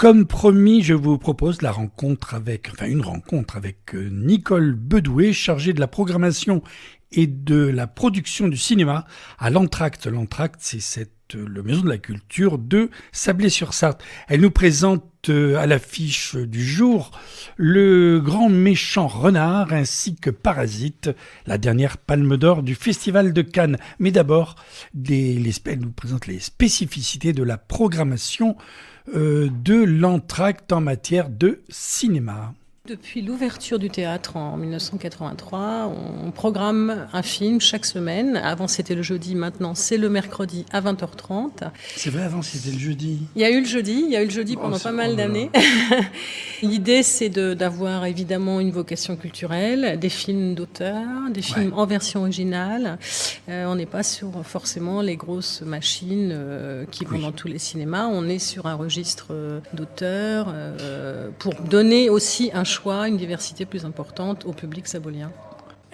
Comme promis, je vous propose une rencontre avec Nicole Bedoué, chargée de la programmation et de la production du cinéma à l'Entracte. L'Entracte, c'est le Maison de la Culture de Sablé-sur-Sarthe. Elle nous présente à l'affiche du jour Le Grand Méchant Renard ainsi que Parasite, la dernière Palme d'Or du Festival de Cannes. Mais d'abord, elle nous présente les spécificités de la programmation de l'Entracte en matière de cinéma. Depuis l'ouverture du théâtre en 1983, on programme un film chaque semaine. Avant, c'était le jeudi, maintenant, c'est le mercredi à 20h30. C'est vrai, avant, c'était le jeudi. Il y a eu le jeudi pendant pas mal d'années. L'idée, c'est d'avoir évidemment une vocation culturelle, des films d'auteur, des films en version originale. On n'est pas sur forcément les grosses machines qui vont dans tous les cinémas. On est sur un registre d'auteur pour donner aussi un choix, une diversité plus importante au public sabolien.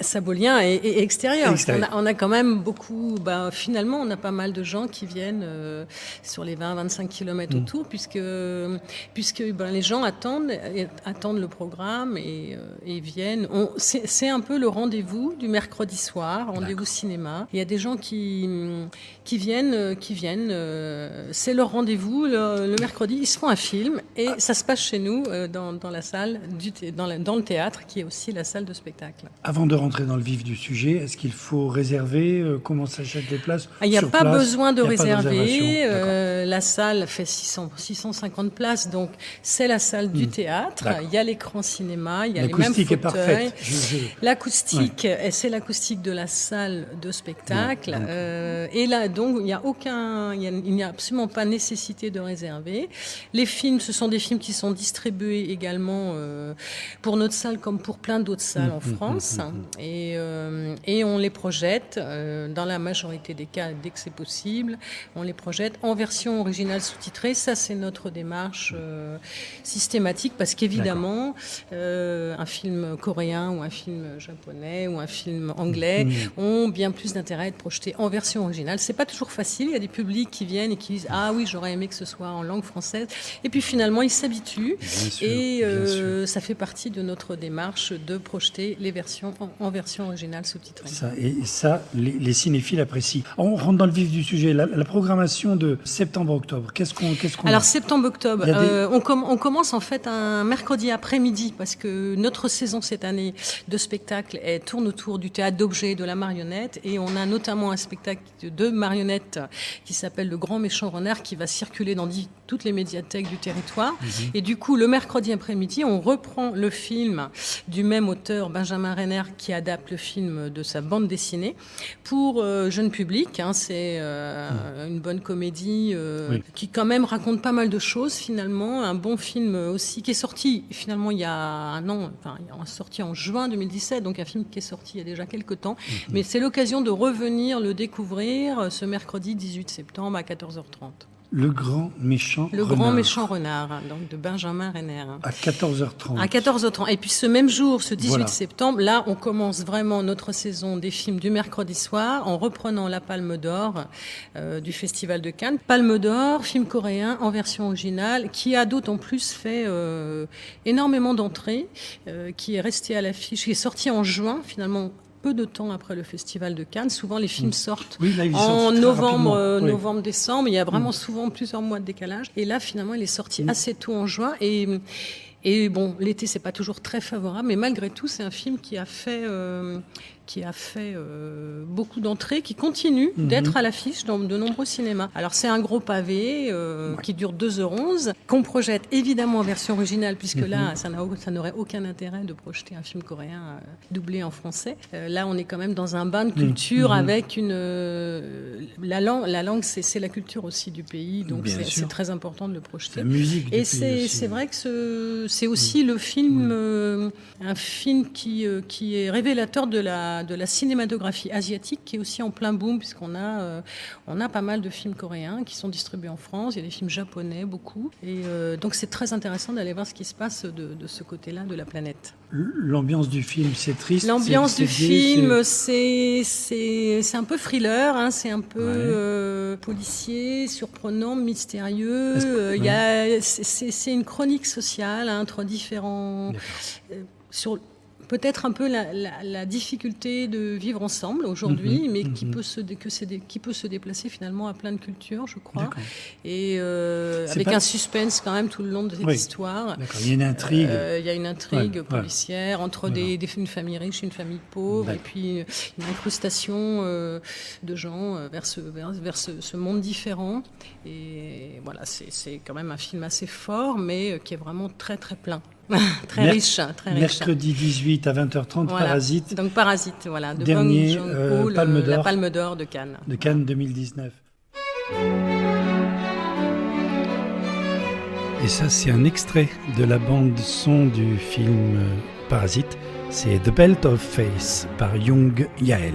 Sabolien et extérieur. On a quand même beaucoup, finalement, on a pas mal de gens qui viennent sur les 20-25 km autour, puisque les gens attendent le programme et viennent. C'est un peu le rendez-vous du mercredi soir, rendez-vous cinéma. Il y a des gens qui viennent. C'est leur rendez-vous le mercredi. Ils se font un film et ça se passe chez nous dans la salle dans le théâtre, qui est aussi la salle de spectacle. Avant de rentrer dans le vif du sujet, est-ce qu'il faut réserver? Comment s'achètent les places? Il n'y a pas besoin de réserver. La salle fait 650 places, donc c'est la salle du théâtre. Il y a l'écran cinéma, il y a les mêmes fauteuils. L'acoustique est parfaite. L'acoustique, c'est l'acoustique de la salle de spectacle. Et là, donc, il n'y a absolument pas nécessité de réserver. Les films, ce sont des films qui sont distribués également pour notre salle comme pour plein d'autres salles en France. Et on les projette, dans la majorité des cas, dès que c'est possible, on les projette en version originale sous-titrée. Ça, c'est notre démarche systématique, parce qu'évidemment, un film coréen ou un film japonais ou un film anglais ont bien plus d'intérêt à être projetés en version originale. C'est pas toujours facile. Il y a des publics qui viennent et qui disent « Ah oui, j'aurais aimé que ce soit en langue française ». Et puis finalement, ils s'habituent. Ça fait partie de notre démarche de projeter les versions en version originale sous-titrée. Ça, les cinéphiles apprécient. On rentre dans le vif du sujet. La programmation de septembre-octobre, qu'est-ce qu'on Alors, septembre-octobre, on commence en fait un mercredi après-midi, parce que notre saison cette année de spectacle tourne autour du théâtre d'objets, de la marionnette, et on a notamment un spectacle de marionnettes qui s'appelle Le Grand Méchant Renard, qui va circuler dans toutes les médiathèques du territoire. Et du coup, le mercredi après-midi, on reprend le film du même auteur, Benjamin Renner, qui adapte le film de sa bande dessinée pour jeune public. C'est une bonne comédie qui quand même raconte pas mal de choses finalement. Un bon film aussi qui est sorti finalement il y a un an, il est sorti en juin 2017, donc un film qui est sorti il y a déjà quelques temps. Mais c'est l'occasion de revenir le découvrir ce mercredi 18 septembre à 14h30. Le Grand Méchant Renard. Le Grand Méchant Renard, donc de Benjamin Renner. À 14h30. À 14h30. Et puis ce même jour, ce 18 septembre, là, on commence vraiment notre saison des films du mercredi soir en reprenant la Palme d'Or du Festival de Cannes. Palme d'Or, film coréen en version originale, qui a d'autant plus fait énormément d'entrées, qui est resté à l'affiche, qui est sorti en juin, finalement, peu de temps après le Festival de Cannes. Souvent, les films sortent en novembre, décembre. Il y a vraiment souvent plusieurs mois de décalage. Et là, finalement, il est sorti assez tôt en juin. Et bon, l'été, c'est pas toujours très favorable, mais malgré tout, c'est un film qui a fait beaucoup d'entrées, qui continue d'être à l'affiche dans de nombreux cinémas. Alors c'est un gros pavé qui dure 2h11, qu'on projette évidemment en version originale, puisque là, ça n'aurait aucun intérêt de projeter un film coréen doublé en français. Là, on est quand même dans un bain de culture avec la langue, c'est la culture aussi du pays, donc c'est très important de le projeter. La musique du pays aussi. C'est vrai que c'est aussi le film, un film qui est révélateur de la la cinématographie asiatique qui est aussi en plein boom, puisqu'on a pas mal de films coréens qui sont distribués en France. Il y a des films japonais, beaucoup. Et donc c'est très intéressant d'aller voir ce qui se passe de ce côté-là de la planète. L'ambiance du film, c'est triste. L'ambiance du film, c'est un peu thriller, hein, c'est un peu policier, surprenant, mystérieux. C'est une chronique sociale entre différents sur peut-être un peu la difficulté de vivre ensemble aujourd'hui, mais qui peut se déplacer finalement à plein de cultures, je crois. D'accord. Et avec un suspense quand même tout le long de cette histoire. D'accord. Il y a une intrigue. Il y a une intrigue policière entre une famille riche et une famille pauvre, et puis une incrustation de gens vers ce monde différent. Et voilà, c'est quand même un film assez fort, mais qui est vraiment très très plein. Très riche. Mercredi 18 à 20h30, voilà. Parasite. Donc Parasite, voilà. De dernier Bong Joon-ho, Palme d'Or. La Palme d'Or de Cannes. De Cannes 2019. Et ça, c'est un extrait de la bande-son du film Parasite. C'est The Belt of Face par Young Yael.